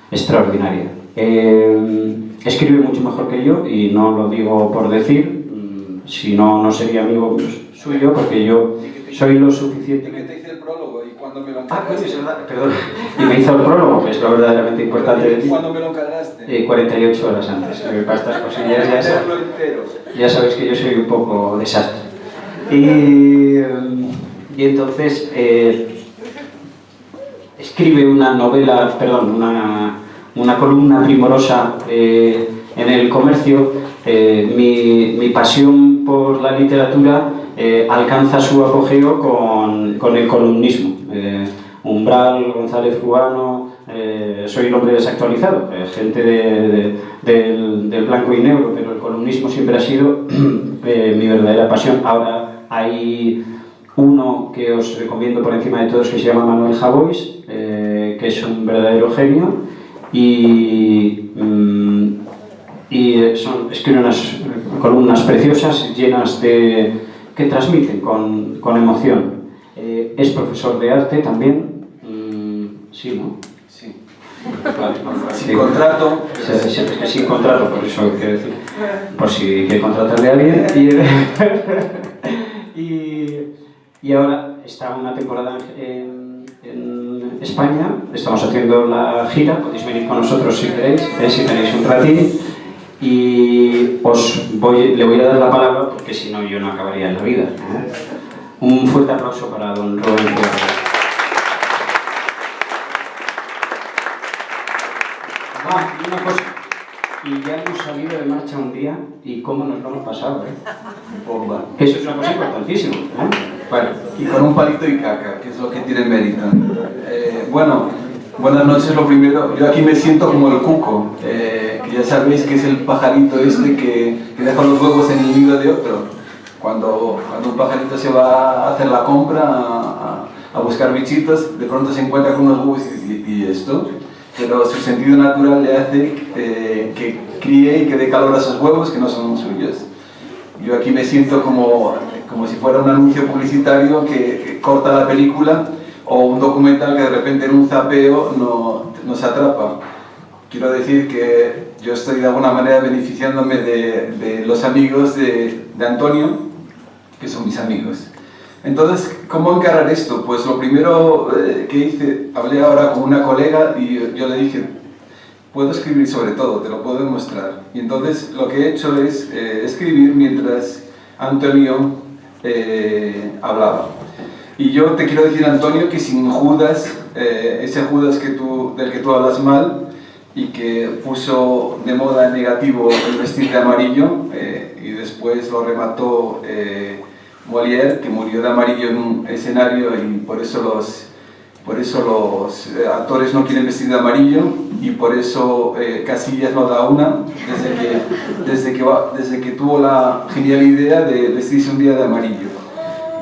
extraordinaria. Escribe mucho mejor que yo y no lo digo por decir, si no, no sería amigo suyo, porque yo soy lo suficiente. ¿Y que te hice el prólogo? ¿Y cuándo me lo Coño, encargaste? es verdad, perdón. Y me hizo el prólogo, que es lo verdaderamente importante. ¿Y cuándo me lo encargaste? 48 horas antes. Para estas cosillas Leerlo entero. ya sabéis que yo soy un poco desastre. Y entonces escribe una novela, perdón, una columna primorosa en El Comercio. Mi pasión por la literatura alcanza su apogeo con el columnismo. Umbral, González Ruano, soy el hombre desactualizado, gente del blanco y negro, pero el columnismo siempre ha sido mi verdadera pasión. Ahora hay uno que os recomiendo por encima de todos que se llama Manuel Javois, que es un verdadero genio y escribe unas columnas preciosas llenas que transmiten con emoción. Es profesor de arte también. Sí, ¿no? Sí. Vale, Sin sí. contrato. Es que sin contrato, por eso quiero decir. Por si quiere contratarle a alguien. Y ahora está una temporada en España. Estamos haciendo la gira. Podéis venir con nosotros si queréis, si tenéis un ratín. Y le voy a dar la palabra porque si no yo no acabaría en la vida. Un fuerte aplauso para don Rubén Cigarra. Y una cosa, y ya hemos salido de marcha un día y cómo nos lo hemos pasado, Bomba. Eso es una cosa importantísima, Bueno, Y con un palito y caca, que es lo que tiene mérito. Bueno, buenas noches lo primero. Yo aquí me siento como el cuco, que ya sabéis que es el pajarito este que deja los huevos en el nido de otro. Cuando un pajarito se va a hacer la compra, a buscar bichitos, de pronto se encuentra con unos huevos y esto. Pero su sentido natural le hace que críe y que dé calor a esos huevos que no son suyos. Yo aquí me siento como si fuera un anuncio publicitario que corta la película o un documental que de repente en un zapeo nos atrapa. Quiero decir que yo estoy de alguna manera beneficiándome de los amigos de Antonio, que son mis amigos. Entonces, ¿cómo encarar esto? Pues lo primero que hice, hablé ahora con una colega y yo le dije, puedo escribir sobre todo, te lo puedo demostrar. Y entonces lo que he hecho es escribir mientras Antonio hablaba. Y yo te quiero decir, Antonio, que sin Judas, ese Judas del que tú hablas mal y que puso de moda en negativo el vestir de amarillo y después lo remató Molière, que murió de amarillo en un escenario y por eso los actores no quieren vestir de amarillo y por eso Casillas no da una desde que tuvo la genial idea de vestirse un día de amarillo.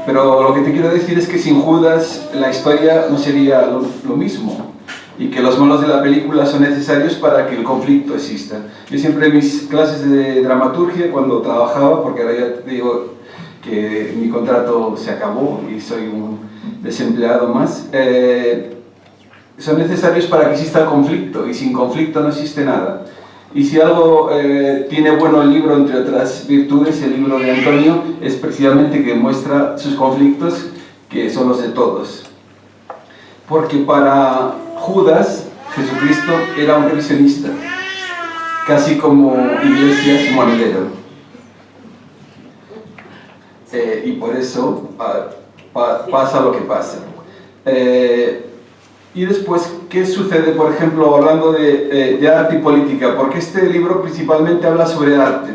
Pero lo que te quiero decir es que sin Judas la historia no sería lo mismo y que los malos de la película son necesarios para que el conflicto exista. Yo siempre en mis clases de dramaturgia, cuando trabajaba, porque ahora ya te digo que mi contrato se acabó y soy un desempleado más, son necesarios para que exista el conflicto y sin conflicto no existe nada. Y si algo tiene bueno el libro, entre otras virtudes, el libro de Antonio, es precisamente que muestra sus conflictos, que son los de todos. Porque para Judas, Jesucristo era un revisionista, casi como Iglesias monedero. Y por eso pasa lo que pasa. Y después, ¿qué sucede, por ejemplo, hablando de arte y política? Porque este libro principalmente habla sobre arte,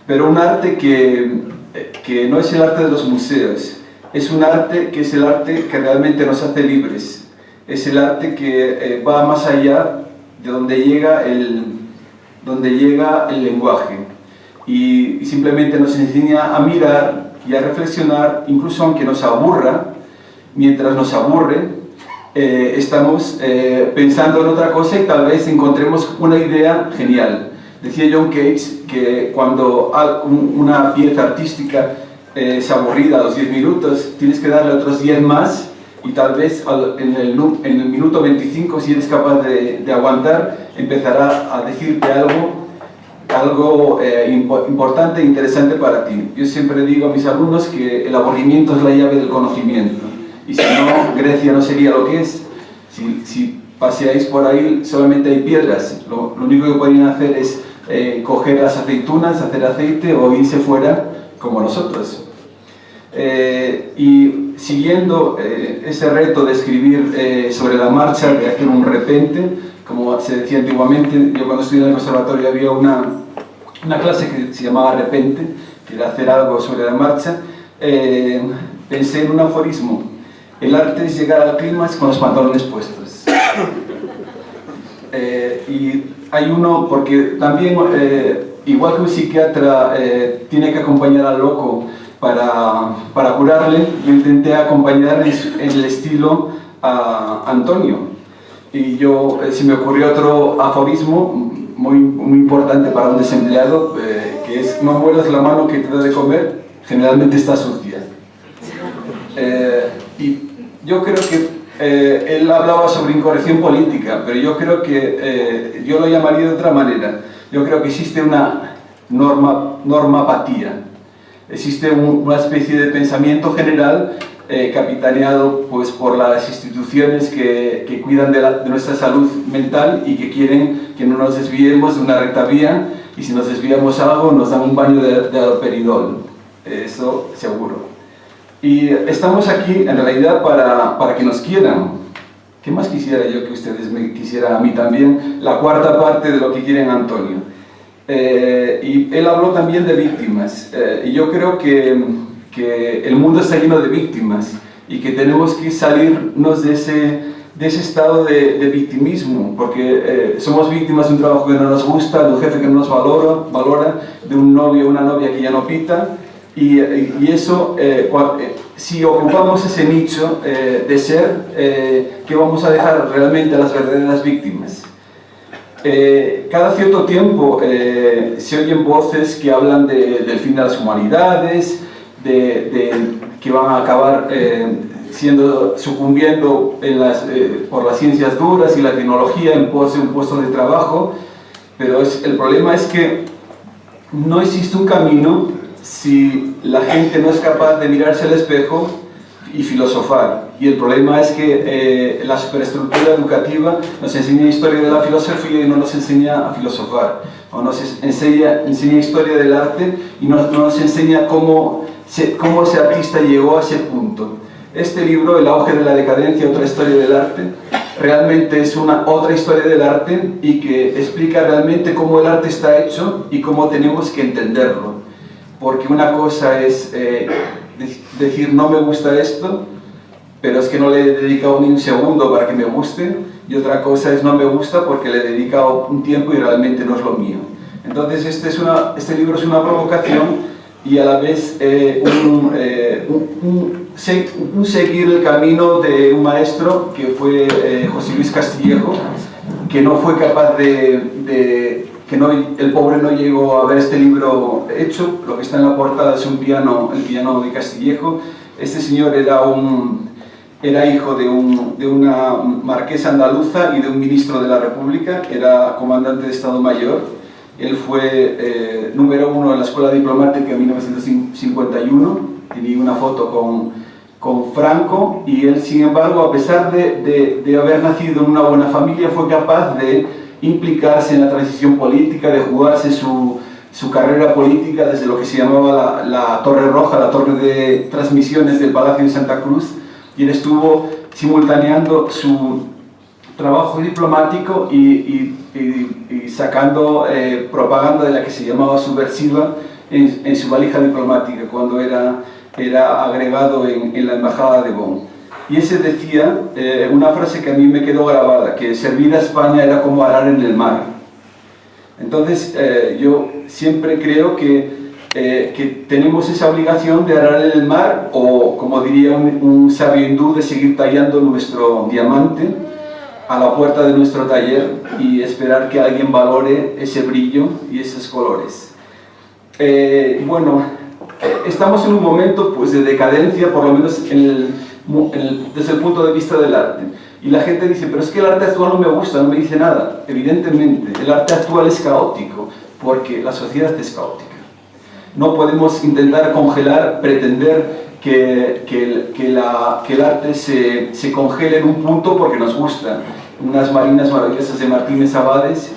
pero un arte que no es el arte de los museos, es un arte que es el arte que realmente nos hace libres, es el arte que va más allá de donde llega el lenguaje y simplemente nos enseña a mirar y a reflexionar, incluso aunque nos aburra. Mientras nos aburre, estamos pensando en otra cosa y tal vez encontremos una idea genial. Decía John Cage que cuando una pieza artística es aburrida a los 10 minutos, tienes que darle otros 10 más y tal vez en el minuto 25, si eres capaz de aguantar, empezará a decirte algo importante e interesante para ti. Yo siempre digo a mis alumnos que el aburrimiento es la llave del conocimiento. Y si no, Grecia no sería lo que es. Si paseáis por ahí, solamente hay piedras. Lo único que podrían hacer es coger las aceitunas, hacer aceite o irse fuera como nosotros. Y siguiendo ese reto de escribir sobre la marcha, de hacer un repente, como se decía antiguamente, yo cuando estudié en el conservatorio había una clase que se llamaba repente, que era hacer algo sobre la marcha. Pensé en un aforismo: el arte es llegar al clímax con los pantalones puestos. Y hay uno, porque también, igual que un psiquiatra tiene que acompañar al loco para curarle, yo intenté acompañar en el estilo a Antonio. Y se me ocurrió otro aforismo muy importante para un desempleado, que es: no mueras la mano que te da de comer, generalmente está sucia. Y yo creo que él hablaba sobre incorrección política, pero yo creo que yo lo llamaría de otra manera. Yo creo que existe una normapatía, existe una especie de pensamiento general capitaneado pues, por las instituciones que cuidan de nuestra salud mental y que quieren que no nos desviemos de una recta vía, y si nos desviamos algo nos dan un baño de haloperidol, eso seguro. Y estamos aquí en realidad para que nos quieran. ¿Qué más quisiera yo que ustedes me quisieran a mí también? La cuarta parte de lo que quieren Antonio. Y él habló también de víctimas. Y yo creo que el mundo está lleno de víctimas y que tenemos que salirnos de ese estado de victimismo, porque somos víctimas de un trabajo que no nos gusta, de un jefe que no nos valora, de un novio o una novia que ya no pita. Y eso, si ocupamos ese nicho de ser, ¿qué vamos a dejar realmente a las verdaderas víctimas? Cada cierto tiempo se oyen voces que hablan del fin de las humanidades, que van a acabar sucumbiendo por las ciencias duras y la tecnología en pos de un puesto de trabajo, pero el problema es que no existe un camino si la gente no es capaz de mirarse al espejo y filosofar. Y el problema es que la superestructura educativa nos enseña historia de la filosofía y no nos enseña a filosofar, o nos enseña historia del arte y no nos enseña cómo ese artista llegó a ese punto. Este libro, El auge de la decadencia, otra historia del arte, realmente es otra historia del arte y que explica realmente cómo el arte está hecho y cómo tenemos que entenderlo. Porque una cosa es decir no me gusta esto, pero es que no le he dedicado ni un segundo para que me guste, y otra cosa es no me gusta porque le he dedicado un tiempo y realmente no es lo mío. Entonces este libro es una provocación y a la vez un seguir el camino de un maestro que fue José Luis Castillejo, que no fue capaz el pobre no llegó a ver este libro hecho. Lo que está en la portada es el piano de Castillejo. Este señor era hijo de una marquesa andaluza y de un ministro de la República, era comandante de Estado Mayor. Él fue número 1 en la Escuela Diplomática en 1951, tenía una foto con Franco, y él, sin embargo, a pesar de haber nacido en una buena familia, fue capaz de implicarse en la transición política, de jugarse su carrera política desde lo que se llamaba la Torre Roja, la torre de transmisiones del Palacio de Santa Cruz, y él estuvo simultaneando trabajo diplomático y sacando propaganda de la que se llamaba subversiva en su valija diplomática cuando era agregado en la embajada de Bonn. Y ese decía una frase que a mí me quedó grabada, que servir a España era como arar en el mar. Entonces yo siempre creo que tenemos esa obligación de arar en el mar, o como diría un sabio hindú, de seguir tallando nuestro diamante a la puerta de nuestro taller y esperar que alguien valore ese brillo y esos colores. Bueno, estamos en un momento pues, de decadencia, por lo menos desde el punto de vista del arte. Y la gente dice, pero es que el arte actual no me gusta, no me dice nada. Evidentemente, el arte actual es caótico, porque la sociedad es caótica. No podemos intentar congelar, pretender que el arte se congele en un punto porque nos gusta. Unas marinas maravillosas de Martínez Abades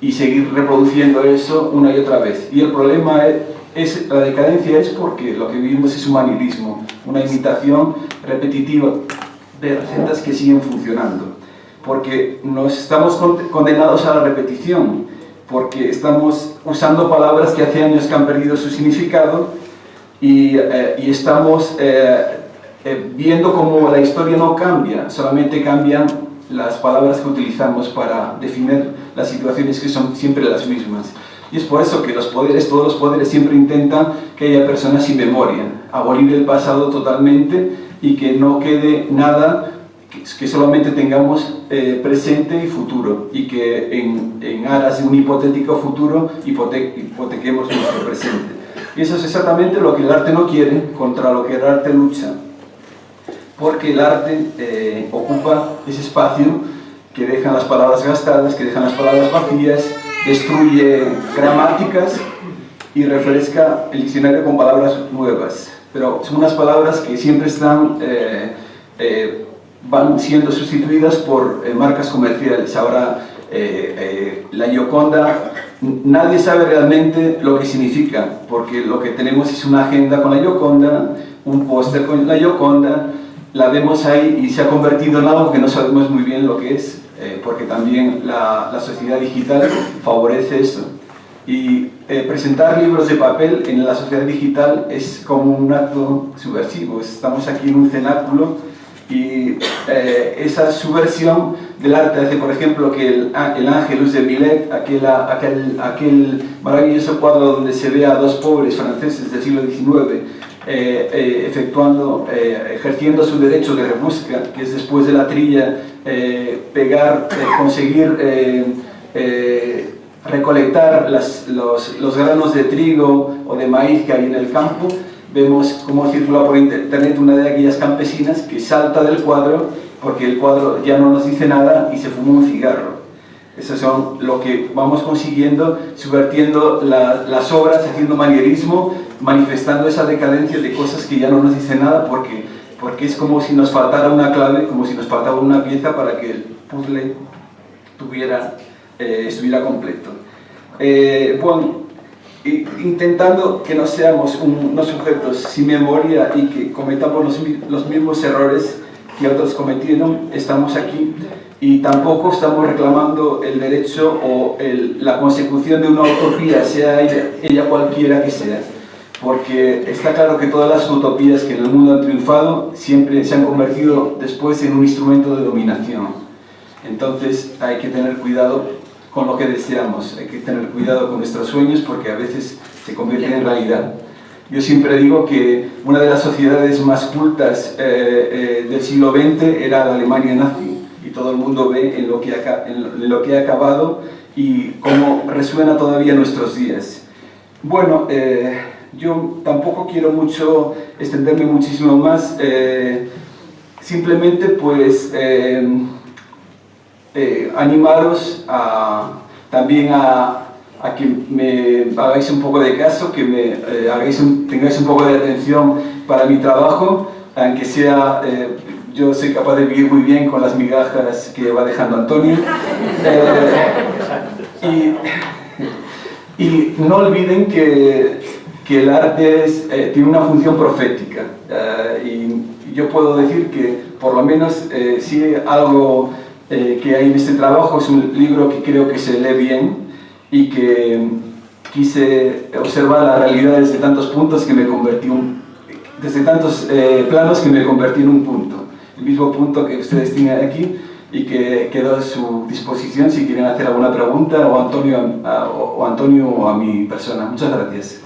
y seguir reproduciendo eso una y otra vez. Y el problema la decadencia es porque lo que vivimos es un manilismo, una imitación repetitiva de recetas que siguen funcionando. Porque nos estamos condenados a la repetición, porque estamos usando palabras que hace años que han perdido su significado y estamos viendo cómo la historia no cambia, solamente cambian las palabras que utilizamos para definir las situaciones que son siempre las mismas. Y es por eso que todos los poderes siempre intentan que haya personas sin memoria, abolir el pasado totalmente y que no quede nada, que solamente tengamos presente y futuro, y que en aras de un hipotético futuro hipotequemos nuestro presente. Y eso es exactamente lo que el arte no quiere, contra lo que el arte lucha, porque el arte ocupa ese espacio que dejan las palabras gastadas, que dejan las palabras vacías, destruye gramáticas y refresca el diccionario con palabras nuevas. Pero son unas palabras que siempre van siendo sustituidas por marcas comerciales. Ahora la Gioconda, nadie sabe realmente lo que significa, porque lo que tenemos es una agenda con la Gioconda, un póster con la Gioconda, la vemos ahí y se ha convertido en algo que no sabemos muy bien lo que es, porque también la sociedad digital favorece eso. Y presentar libros de papel en la sociedad digital es como un acto subversivo. Estamos aquí en un cenáculo y esa subversión del arte hace, por ejemplo, que el Ángelus de Millet, aquel maravilloso cuadro donde se ve a dos pobres franceses del siglo XIX ejerciendo su derecho de rebusca, que es después de la trilla conseguir recolectar los granos de trigo o de maíz que hay en el campo. Vemos cómo circula por internet una de aquellas campesinas que salta del cuadro porque el cuadro ya no nos dice nada y se fuma un cigarro. Eso son lo que vamos consiguiendo, subvertiendo las obras, haciendo manierismo, manifestando esa decadencia de cosas que ya no nos dicen nada, porque es como si nos faltara una clave, como si nos faltaba una pieza para que el puzzle estuviera completo. Bueno, intentando que no seamos unos sujetos sin memoria y que cometamos los mismos errores que otros cometieron, estamos aquí. Y tampoco estamos reclamando el derecho o la consecución de una utopía, sea ella cualquiera que sea. Porque está claro que todas las utopías que en el mundo han triunfado siempre se han convertido después en un instrumento de dominación. Entonces hay que tener cuidado con lo que deseamos, hay que tener cuidado con nuestros sueños porque a veces se convierten en realidad. Yo siempre digo que una de las sociedades más cultas del siglo XX era la Alemania nazi. Y todo el mundo ve en lo que ha acabado y cómo resuena todavía en nuestros días. Bueno, yo tampoco quiero extenderme muchísimo más, simplemente pues animaros también a que me hagáis un poco de caso, que tengáis un poco de atención para mi trabajo, aunque sea... yo soy capaz de vivir muy bien con las migajas que va dejando Antonio. Y no olviden que el arte tiene una función profética. Y yo puedo decir que, por lo menos, si algo que hay en este trabajo. Es un libro que creo que se lee bien y que quise observar la realidad desde tantos puntos que me convertí desde tantos planos que me convertí en un punto, el mismo punto que ustedes tienen aquí, y que quedo a su disposición si quieren hacer alguna pregunta, o Antonio o a mi persona. Muchas gracias.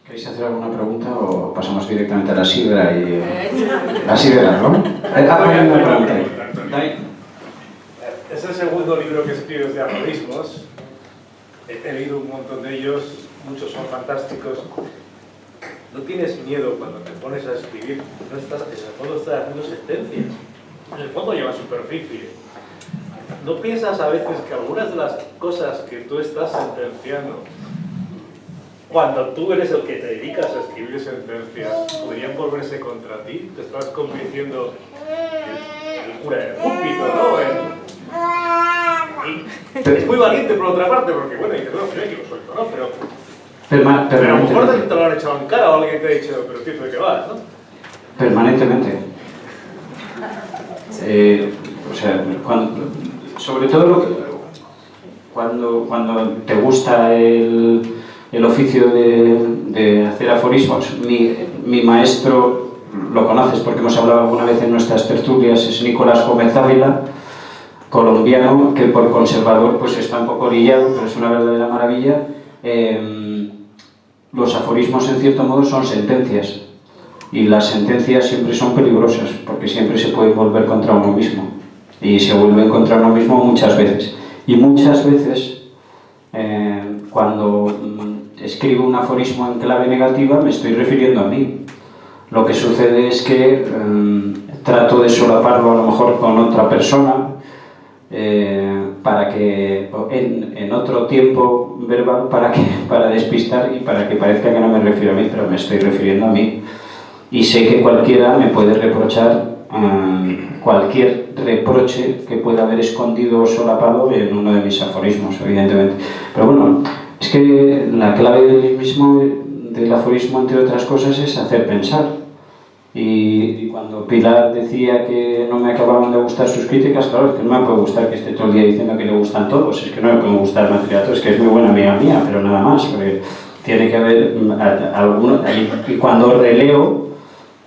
¿Queréis hacer alguna pregunta o pasamos directamente a la sidra? La sidra, ¿no? Hay una pregunta ahí. David. Es el segundo libro que escribes de aforismos. He leído un montón de ellos, muchos son fantásticos. ¿No tienes miedo cuando te pones a escribir? No estás, en el fondo estás haciendo sentencias. En el fondo lleva superficie. ¿No piensas a veces que algunas de las cosas que tú estás sentenciando, cuando tú eres el que te dedicas a escribir sentencias, podrían volverse contra ti? Te estás convirtiendo en el cura del púlpito, ¿no? Y es muy valiente por otra parte, porque bueno, dices, no, yo aquí lo suelto, ¿no? Pero a lo mejor te lo han echado en cara o alguien te ha dicho, pero tío, ¿de qué vas, no? Permanentemente. O sea, sobre todo cuando te gusta el oficio de hacer aforismos, mi maestro, lo conoces porque hemos hablado alguna vez en nuestras tertulias, es Nicolás Gómez Ávila, colombiano, que por conservador pues está un poco orillado, pero es una verdadera maravilla. Los aforismos en cierto modo son sentencias, y las sentencias siempre son peligrosas porque siempre se pueden volver contra uno mismo, y se vuelven contra uno mismo muchas veces, y muchas veces cuando escribo un aforismo en clave negativa me estoy refiriendo a mí. Lo que sucede es que trato de solaparlo a lo mejor con otra persona, para que en otro tiempo verbal, para despistar y para que parezca que no me refiero a mí, pero me estoy refiriendo a mí. Y sé que cualquiera me puede reprochar cualquier reproche que pueda haber escondido o solapado en uno de mis aforismos, evidentemente. Pero bueno, es que la clave del aforismo, entre otras cosas, es hacer pensar. Y cuando Pilar decía que no me acababan de gustar sus críticas, claro, es que no me puede gustar que esté todo el día diciendo que le gustan todos, es que no me pueden gustar material, es que es muy buena amiga mía, pero nada más, porque tiene que haber alguno. Y cuando releo,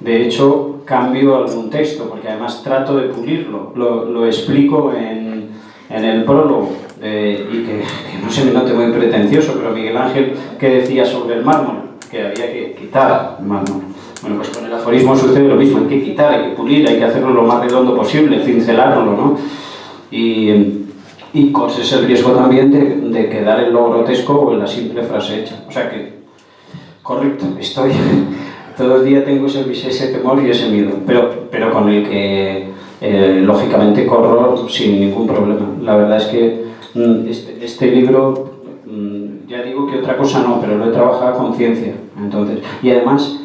de hecho, cambio algún texto, porque además trato de pulirlo, lo explico en el prólogo, y que no se me note muy pretencioso, pero Miguel Ángel, que decía sobre el mármol, que había que quitar el mármol. Bueno, pues con el aforismo sucede lo mismo, hay que quitar, hay que pulir, hay que hacerlo lo más redondo posible, cincelarlo, ¿no? Y corres el riesgo también de quedar en lo grotesco o en la simple frase hecha. O sea que, correcto, todo el día tengo ese temor y ese miedo, pero con el que lógicamente corro sin ningún problema. La verdad es que este libro, ya digo que otra cosa no, pero lo he trabajado a conciencia, entonces, y además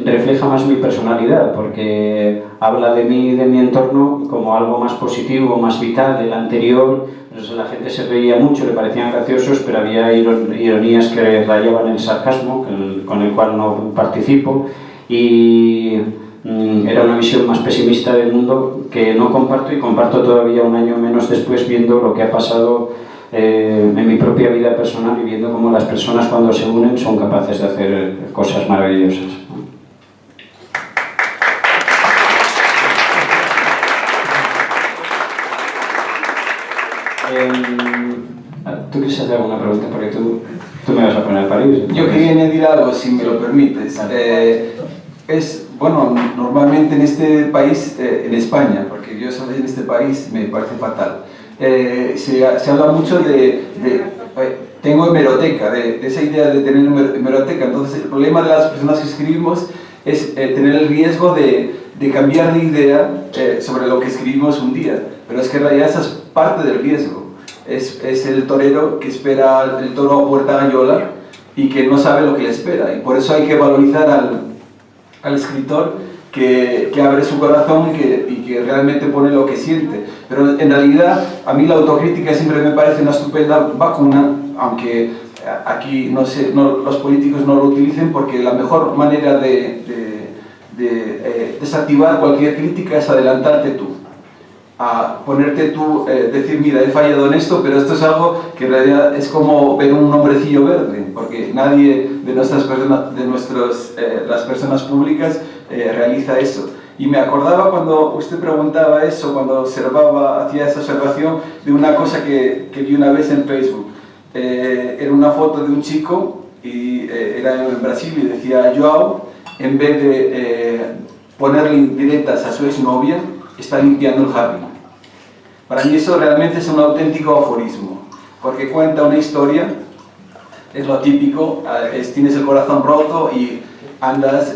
refleja más mi personalidad, porque habla de mí y de mi entorno como algo más positivo, más vital. El anterior, pues la gente se reía mucho, le parecían graciosos, pero había ironías que rayaban el sarcasmo, con el cual no participo, y era una visión más pesimista del mundo que no comparto, y comparto todavía un año menos después, viendo lo que ha pasado en mi propia vida personal y viendo cómo las personas, cuando se unen, son capaces de hacer cosas maravillosas. ¿Tú quieres hacer alguna pregunta? Porque tú me vas a poner a parir. Yo quería añadir algo, si me lo permites. Bueno, normalmente en este país, en España, porque yo soy en este país, me parece fatal, se habla mucho tengo hemeroteca, de esa idea de tener hemeroteca. Entonces el problema de las personas que escribimos es tener el riesgo de cambiar de idea sobre lo que escribimos un día, pero es que en realidad esa es parte del riesgo. Es el torero que espera el toro a puerta gallola y que no sabe lo que le espera, y por eso hay que valorizar al escritor que abre su corazón y que realmente pone lo que siente. Pero en realidad a mí la autocrítica siempre me parece una estupenda vacuna, aunque aquí no sé, los políticos no lo utilicen, porque la mejor manera de desactivar cualquier crítica es adelantarte tú, a ponerte tú, decir, mira, he fallado en esto, pero esto es algo que en realidad es como ver un hombrecillo verde, porque nadie de nuestras personas, las personas públicas realiza eso. Y me acordaba cuando usted preguntaba eso, cuando observaba, hacía esa observación de una cosa que vi una vez en Facebook. Era una foto de un chico, y era en Brasil, y decía, Joao, en vez de ponerle indirectas a su exnovia, está limpiando el jardín. Para mí eso realmente es un auténtico aforismo, porque cuenta una historia, es lo típico, tienes el corazón roto y andas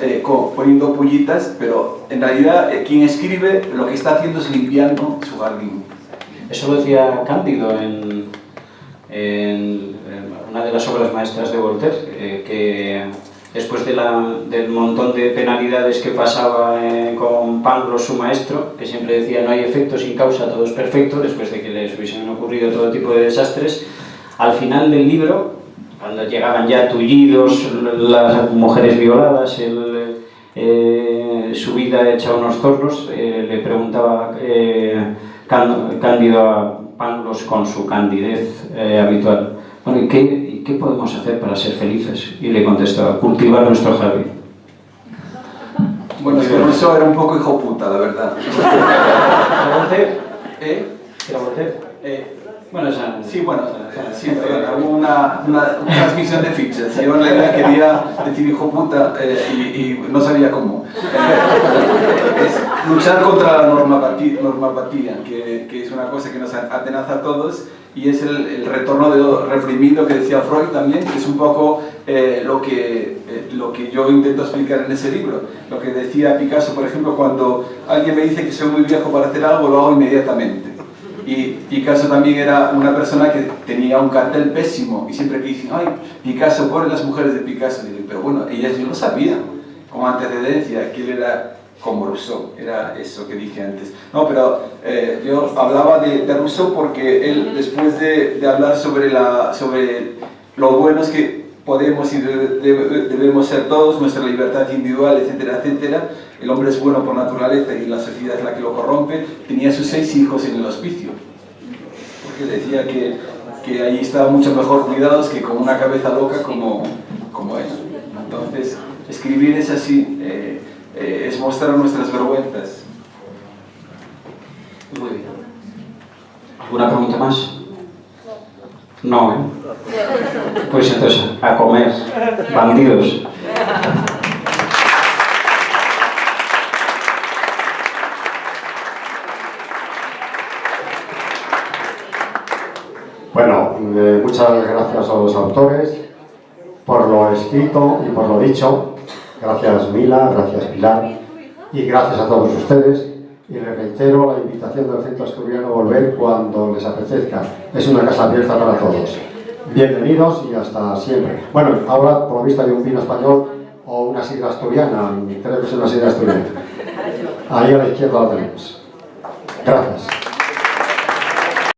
poniendo pullitas, pero en realidad quien escribe lo que está haciendo es limpiando su jardín. Eso lo decía Cándido en una de las obras maestras de Voltaire, que después del montón de penalidades que pasaba con Pangloss, su maestro, que siempre decía no hay efecto sin causa, todo es perfecto, después de que les hubiesen ocurrido todo tipo de desastres, al final del libro, cuando llegaban ya tullidos, las mujeres violadas, su vida hecha unos zorros, le preguntaba Cándido a Pangloss con su candidez habitual, bueno, ¿y qué podemos hacer para ser felices? Y le contestaba, cultivar nuestro jardín. Bueno, es que Rousseau era un poco hijo puta, la verdad. ¿Era Voltaire? ¿Era Voltaire? Bueno, sí, hubo una transmisión de fichas. Yo en realidad quería decir hijo puta y no sabía cómo. Es luchar contra la normapatía, que es una cosa que nos atenaza a todos, y es el retorno de lo reprimido que decía Freud también, que es un poco lo que yo intento explicar en ese libro. Lo que decía Picasso, por ejemplo, cuando alguien me dice que soy muy viejo para hacer algo, lo hago inmediatamente. Y Picasso también era una persona que tenía un cartel pésimo, y siempre que dicen, ay, Picasso, pobres las mujeres de Picasso, digo, pero bueno, ellas yo lo sabía, como antecedencia, que él era como Rousseau, era eso que dije antes. No, pero yo hablaba de Rousseau porque él, después de hablar sobre lo buenos que podemos y debemos ser todos, nuestra libertad individual, etcétera, etcétera, el hombre es bueno por naturaleza y la sociedad es la que lo corrompe, tenía sus 6 hijos en el hospicio, porque decía que ahí estaban mucho mejor cuidados que con una cabeza loca como él. Entonces, escribir es así, es mostrar nuestras vergüenzas. Muy bien. ¿Alguna pregunta más? No, ¿eh? Pues entonces, a comer, bandidos. Bueno, muchas gracias a los autores por lo escrito y por lo dicho. Gracias Mila, gracias Pilar y gracias a todos ustedes. Y les reitero la invitación del Centro Asturiano a volver cuando les apetezca. Es una casa abierta para todos. Bienvenidos y hasta siempre. Bueno, ahora por lo visto hay un vino español o una sidra asturiana. Creo que es una sidra asturiana. Ahí a la izquierda la tenemos. Gracias.